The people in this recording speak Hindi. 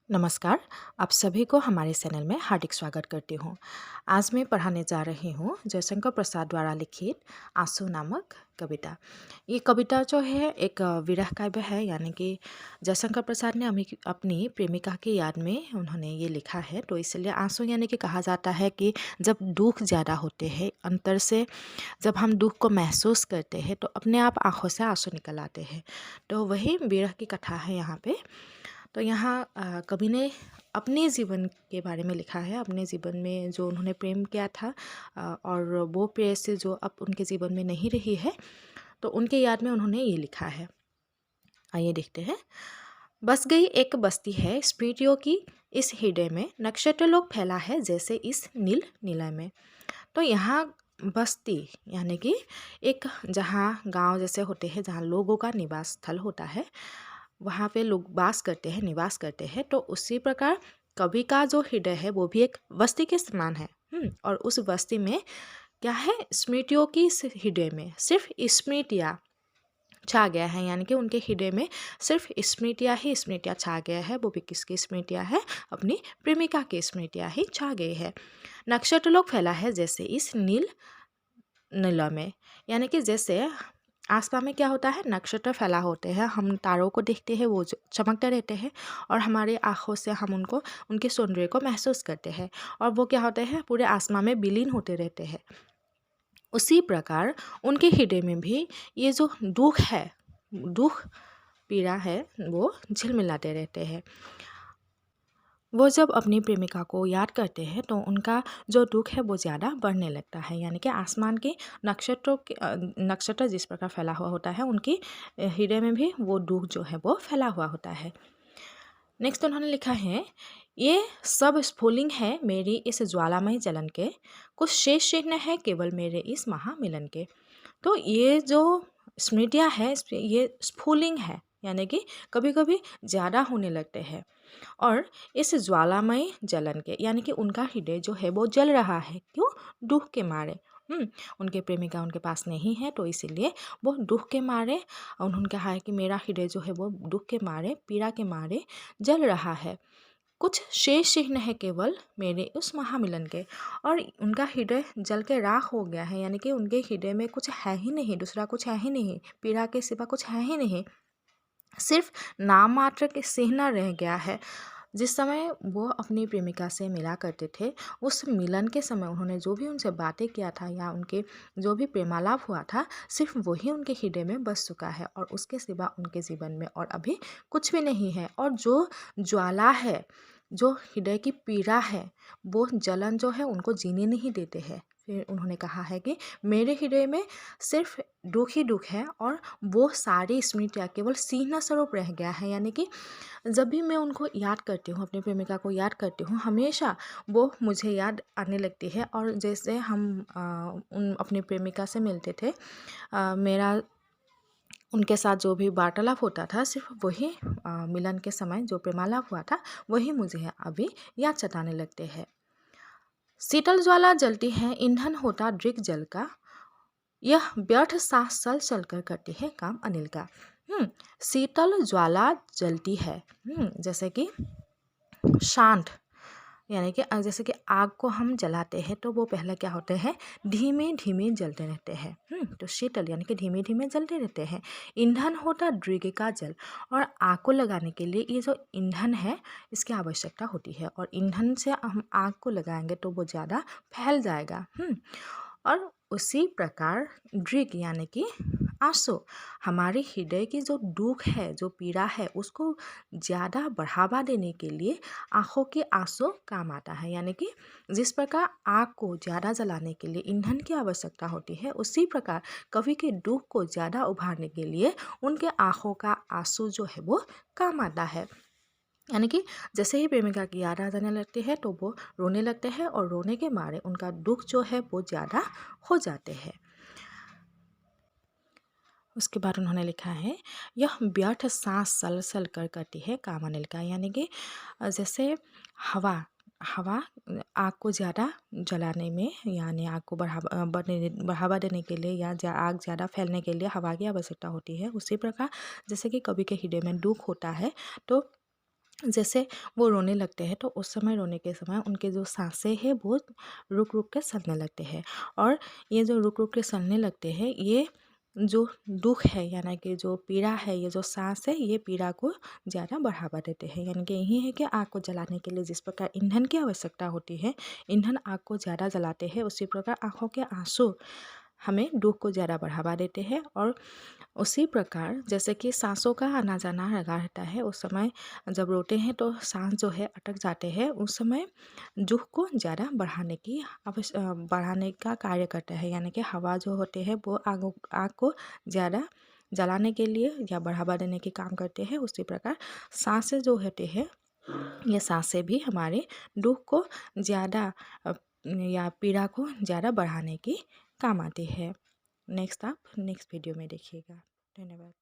नमस्कार। आप सभी को हमारे चैनल में हार्दिक स्वागत करती हूँ। आज मैं पढ़ाने जा रही हूँ जयशंकर प्रसाद द्वारा लिखित आंसू नामक कविता। ये कविता जो है एक विरह काव्य है, यानी कि जयशंकर प्रसाद ने अपनी प्रेमिका की याद में उन्होंने ये लिखा है। तो इसलिए आंसू यानी कि कहा जाता है कि जब दुख ज़्यादा होते हैं अंतर से, जब हम दुख को महसूस करते हैं तो अपने आप आँखों से आंसू निकल आते हैं। तो वही विरह की कथा है यहाँ पे। तो यहाँ कवि ने अपने जीवन के बारे में लिखा है, अपने जीवन में जो उन्होंने प्रेम किया था और वो प्रेयसी जो अब उनके जीवन में नहीं रही है, तो उनके याद में उन्होंने ये लिखा है। आइए देखते हैं। बस गई एक बस्ती है स्मृतियों की इस हृदय में, नक्षत्र लोक फैला है जैसे इस नील नीला में। तो यहाँ बस्ती यानी कि एक जहाँ गांव जैसे होते हैं, जहाँ लोगों का निवास स्थल होता है, वहाँ पे लोग वास करते हैं, निवास करते हैं। तो उसी प्रकार कवि का जो हृदय है वो भी एक बस्ती के समान है। और उस बस्ती में क्या है, स्मृतियों की इस हृदय में सिर्फ स्मृतियाँ छा गया है, यानी कि उनके हृदय में सिर्फ स्मृतियाँ ही स्मृतियाँ छा गया है। वो भी किसकी स्मृतियाँ है, अपनी प्रेमिका की स्मृतियाँ ही छा गई है। नक्षत्र लोक फैला है जैसे इस नील नीला में, यानी कि जैसे आसमान में क्या होता है, नक्षत्र फैला होते हैं, हम तारों को देखते हैं, वो चमकते रहते हैं और हमारे आँखों से हम उनको, उनके सौंदर्य को महसूस करते हैं और वो क्या होते हैं, पूरे आसमान में विलीन होते रहते हैं। उसी प्रकार उनके हृदय में भी ये जो दुख है, दुख पीड़ा है, वो झिलमिलाते रहते हैं। वो जब अपनी प्रेमिका को याद करते हैं तो उनका जो दुख है वो ज़्यादा बढ़ने लगता है, यानी कि आसमान के नक्षत्र जिस प्रकार फैला हुआ होता है, उनकी हृदय में भी वो दुख जो है वो फैला हुआ होता है। नेक्स्ट उन्होंने लिखा है, ये सब स्फुलिंग है मेरी इस ज्वालामयी जलन के, कुछ शेष चिन्ह है केवल मेरे इस महामिलन के। तो ये जो स्मृतियाँ है ये स्फुलिंग है, यानी कि कभी कभी ज़्यादा होने लगते हैं। और इस ज्वालामयी जलन के, यानी कि उनका हृदय जो है वो जल रहा है, क्यों, दुख के मारे। उनके प्रेमिका उनके पास नहीं है, तो इसीलिए वो दुख के मारे, उन्होंने कहा है कि मेरा हृदय जो है वो दुख के मारे, पीड़ा के मारे जल रहा है। कुछ शेष चिन्ह है केवल मेरे उस महामिलन के, और उनका हृदय जल के राख हो गया है, यानी कि उनके हृदय में कुछ है ही नहीं, दूसरा कुछ है ही नहीं, पीड़ा के सिवा कुछ है ही नहीं, सिर्फ नाम मात्र के चिन्ह रह गया है। जिस समय वो अपनी प्रेमिका से मिला करते थे, उस मिलन के समय उन्होंने जो भी उनसे बातें किया था या उनके जो भी प्रेमालाप हुआ था, सिर्फ वही उनके हृदय में बस चुका है और उसके सिवा उनके जीवन में और अभी कुछ भी नहीं है। और जो ज्वाला है, जो हृदय की पीड़ा है, वो जलन जो है उनको जीने नहीं देते हैं। फिर उन्होंने कहा है कि मेरे हृदय में सिर्फ दुख ही दुख है और वो सारी स्मृतियाँ केवल चिन्ह स्वरूप रह गया है, यानी कि जब भी मैं उनको याद करती हूँ, अपनी प्रेमिका को याद करती हूँ, हमेशा वो मुझे याद आने लगती है। और जैसे हम उन अपनी प्रेमिका से मिलते थे, मेरा उनके साथ जो भी वार्तालाप होता था, सिर्फ वही मिलन के समय जो प्रेमालाप हुआ था, वही मुझे अभी याद सताने लगते हैं। शीतल ज्वाला जलती है, ईंधन होता दृग जल का, यह व्यर्थ सांस चल चल कर करती है काम अनिल का। शीतल ज्वाला जलती है, जैसे कि शांत, यानी कि जैसे कि आग को हम जलाते हैं तो वो पहले क्या होते हैं, धीमे धीमे जलते रहते हैं। तो शीतल यानी कि धीमे धीमे जलते रहते हैं। ईंधन होता दृग का जल, और आग को लगाने के लिए ये जो ईंधन है इसकी आवश्यकता होती है, और ईंधन से हम आग को लगाएंगे तो वो ज़्यादा फैल जाएगा। और उसी प्रकार दृग यानी कि आंसू, हमारे हृदय की जो दुख है, जो पीड़ा है, उसको ज़्यादा बढ़ावा देने के लिए आँखों के आंसू काम आता है। यानी कि जिस प्रकार आग को ज़्यादा जलाने के लिए ईंधन की आवश्यकता होती है, उसी प्रकार कवि के दुख को ज़्यादा उभारने के लिए उनके आँखों का आंसू जो है वो काम आता है। यानी कि जैसे ही प्रेमिका की याद आ जाने लगती है तो वो रोने लगते हैं, और रोने के मारे उनका दुख जो है वो ज़्यादा हो जाते हैं। उसके बाद उन्होंने लिखा है, यह व्यर्थ सांस सल सल कर करती है काम अनिल का, यानी कि जैसे हवा हवा आग को ज़्यादा जलाने में, यानी आग को बढ़ावा देने के लिए या आग ज़्यादा फैलने के लिए हवा की आवश्यकता होती है। उसी प्रकार जैसे कि कवि के हृदय में दुख होता है, तो जैसे वो रोने लगते हैं तो उस समय रोने के समय उनके जो साँसें हैं वो रुक रुक के चलने लगते हैं। और ये जो रुक रुक के चलने लगते हैं, ये जो दुःख है यानी कि जो पीड़ा है, ये जो साँस है, ये पीड़ा को ज़्यादा बढ़ावा देते हैं। यानी कि यही है कि आग को जलाने के लिए जिस प्रकार ईंधन की आवश्यकता होती है, ईंधन आग को ज़्यादा जलाते हैं, उसी प्रकार आँखों के आँसू हमें दुःख को ज़्यादा बढ़ावा देते हैं। और उसी प्रकार जैसे कि साँसों का आना-जाना लगा रहता है, उस समय जब रोते हैं तो साँस जो है अटक जाते हैं, उस समय दुःख को ज़्यादा बढ़ाने का कार्य करता है। यानी कि हवा जो होते हैं वो आग को ज़्यादा जलाने के लिए या बढ़ावा देने के काम करते हैं। उसी प्रकार साँसें जो होते हैं, ये साँसें भी हमारे दुःख को ज़्यादा या पीड़ा को ज़्यादा बढ़ाने की काम आती है। नेक्स्ट आप नेक्स्ट वीडियो में देखिएगा। धन्यवाद।